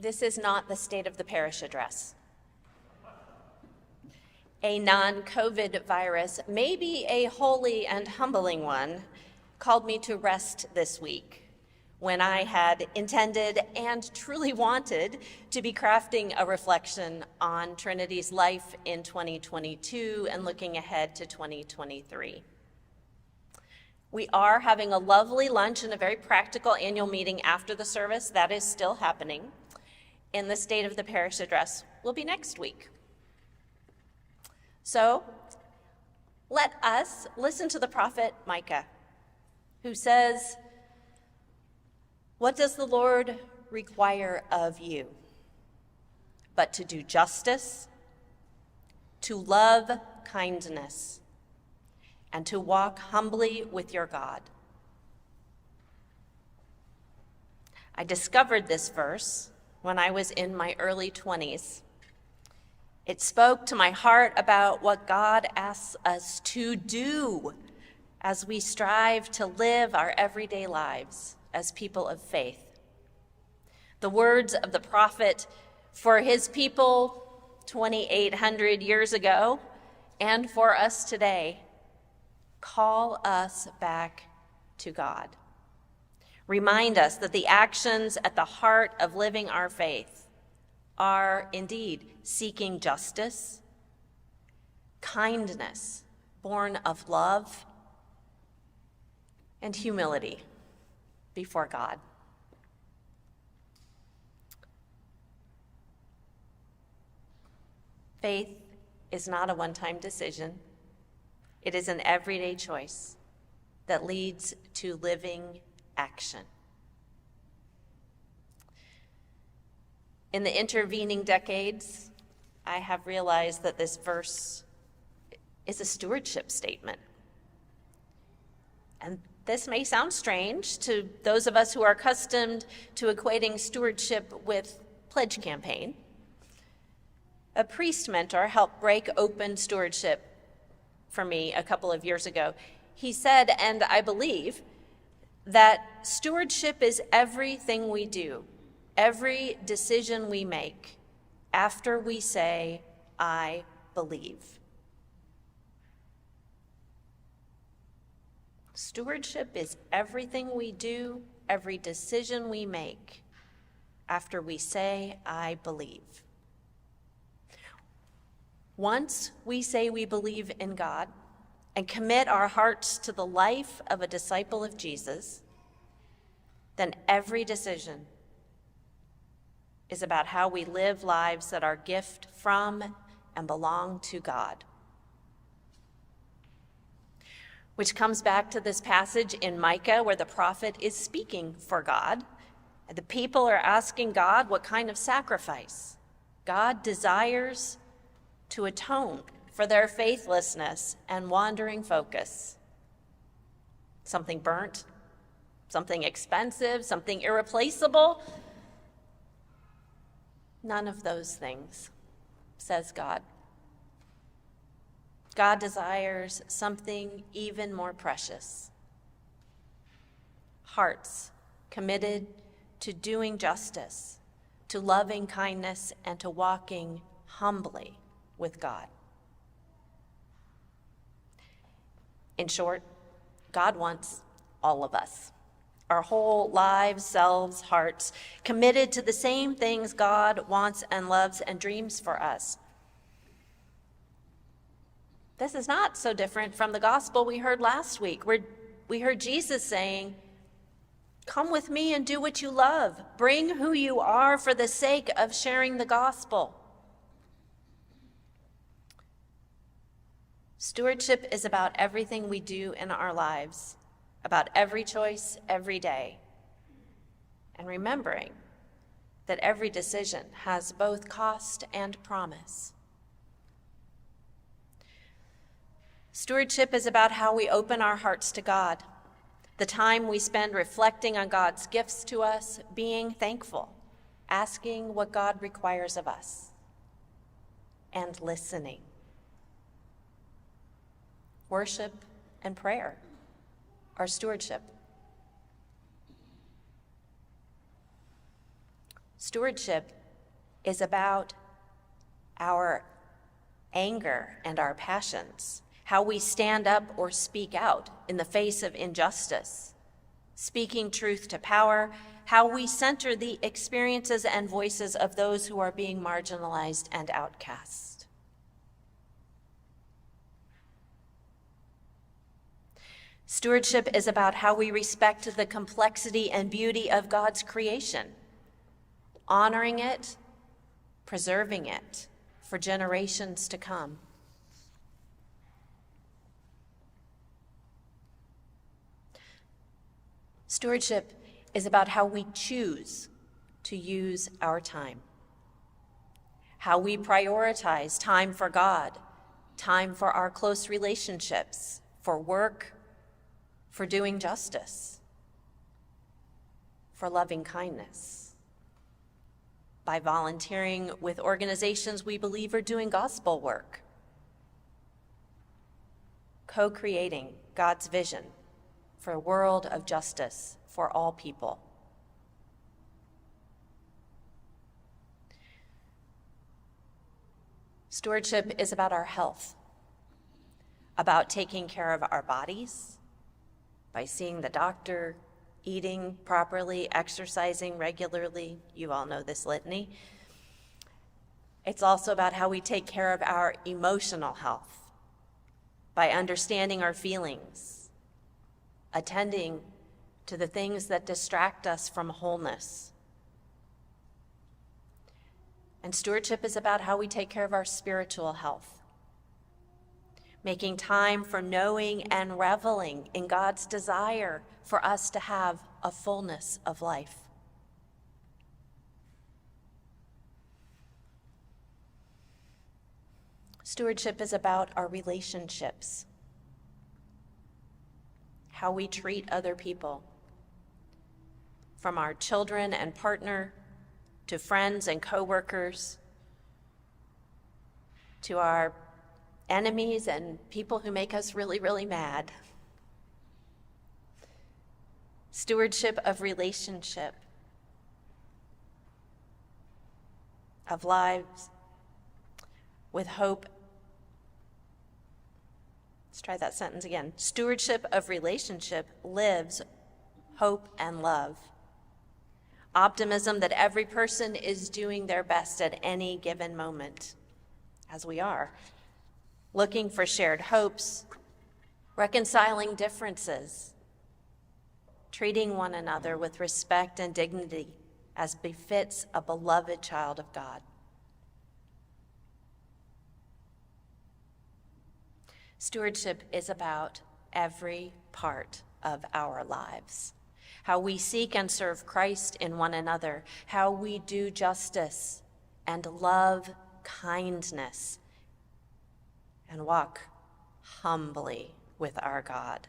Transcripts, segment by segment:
This is not the State of the Parish address. A non-COVID virus, maybe a holy and humbling one, called me to rest this week when I had intended and truly wanted to be crafting a reflection on Trinity's life in 2022 and looking ahead to 2023. We are having a lovely lunch and a very practical annual meeting after the service. That is still happening. And the State of the Parish address will be next week. So let us listen to the prophet Micah, who says, "What does the Lord require of you? But to do justice, to love kindness, and to walk humbly with your God." I discovered this verse when I was in my early 20s. It spoke to my heart about what God asks us to do as we strive to live our everyday lives as people of faith. The words of the prophet for his people 2,800 years ago and for us today call us back to God. Remind us that the actions at the heart of living our faith are indeed seeking justice, kindness born of love, and humility before God. Faith is not a one-time decision. It is an everyday choice that leads to living action. In the intervening decades, I have realized that this verse is a stewardship statement. And this may sound strange to those of us who are accustomed to equating stewardship with pledge campaign. A priest mentor helped break open stewardship for me a couple of years ago. He said, and I believe, that stewardship is everything we do, every decision we make after we say, "I believe." Stewardship is everything we do, every decision we make after we say, "I believe." Once we say we believe in God and commit our hearts to the life of a disciple of Jesus, then every decision is about how we live lives that are gift from and belong to God. Which comes back to this passage in Micah where the prophet is speaking for God. And the people are asking God what kind of sacrifice God desires to atone for their faithlessness and wandering focus. Something burnt, something expensive, something irreplaceable. None of those things, says God. God desires something even more precious. Hearts committed to doing justice, to loving kindness, and to walking humbly with God. In short, God wants all of us, our whole lives, selves, hearts, committed to the same things God wants and loves and dreams for us. This is not so different from the gospel we heard last week, where we heard Jesus saying, "Come with me and do what you love. Bring who you are for the sake of sharing the gospel." Stewardship is about everything we do in our lives, about every choice, every day, and remembering that every decision has both cost and promise. Stewardship is about how we open our hearts to God, the time we spend reflecting on God's gifts to us, being thankful, asking what God requires of us, and listening. Worship and prayer are stewardship. Stewardship is about our anger and our passions, how we stand up or speak out in the face of injustice, speaking truth to power, how we center the experiences and voices of those who are being marginalized and outcast. Stewardship is about how we respect the complexity and beauty of God's creation, honoring it, preserving it for generations to come. Stewardship is about how we choose to use our time, how we prioritize time for God, time for our close relationships, for work, for doing justice, for loving kindness, by volunteering with organizations we believe are doing gospel work, co-creating God's vision for a world of justice for all people. Stewardship is about our health, about taking care of our bodies by seeing the doctor, eating properly, exercising regularly. You all know this litany. It's also about how we take care of our emotional health by understanding our feelings, attending to the things that distract us from wholeness. And stewardship is about how we take care of our spiritual health, making time for knowing and reveling in God's desire for us to have a fullness of life. Stewardship is about our relationships, how we treat other people, from our children and partner, to friends and coworkers, to our enemies and people who make us really, really mad. Stewardship of relationship, of lives with hope. Let's try that sentence again. Stewardship of relationship lives hope and love. Optimism that every person is doing their best at any given moment, as we are. Looking for shared hopes, reconciling differences, treating one another with respect and dignity as befits a beloved child of God. Stewardship is about every part of our lives, how we seek and serve Christ in one another, how we do justice and love kindness, and walk humbly with our God.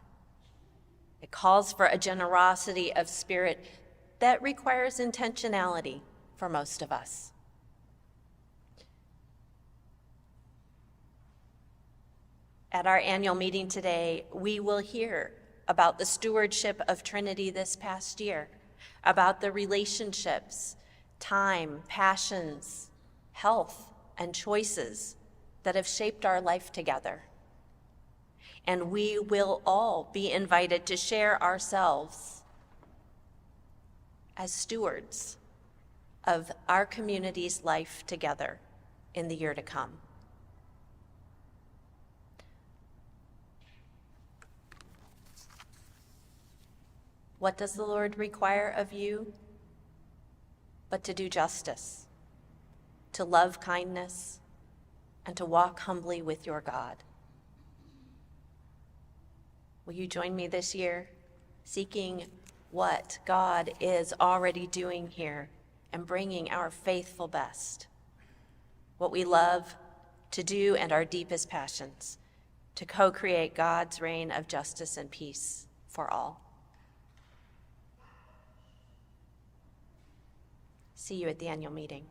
It calls for a generosity of spirit that requires intentionality for most of us. At our annual meeting today, we will hear about the stewardship of Trinity this past year, about the relationships, time, passions, health, and choices that have shaped our life together. And we will all be invited to share ourselves as stewards of our community's life together in the year to come. What does the Lord require of you but to do justice, to love kindness, and to walk humbly with your God? Will you join me this year, seeking what God is already doing here and bringing our faithful best, what we love to do and our deepest passions, to co-create God's reign of justice and peace for all? See you at the annual meeting.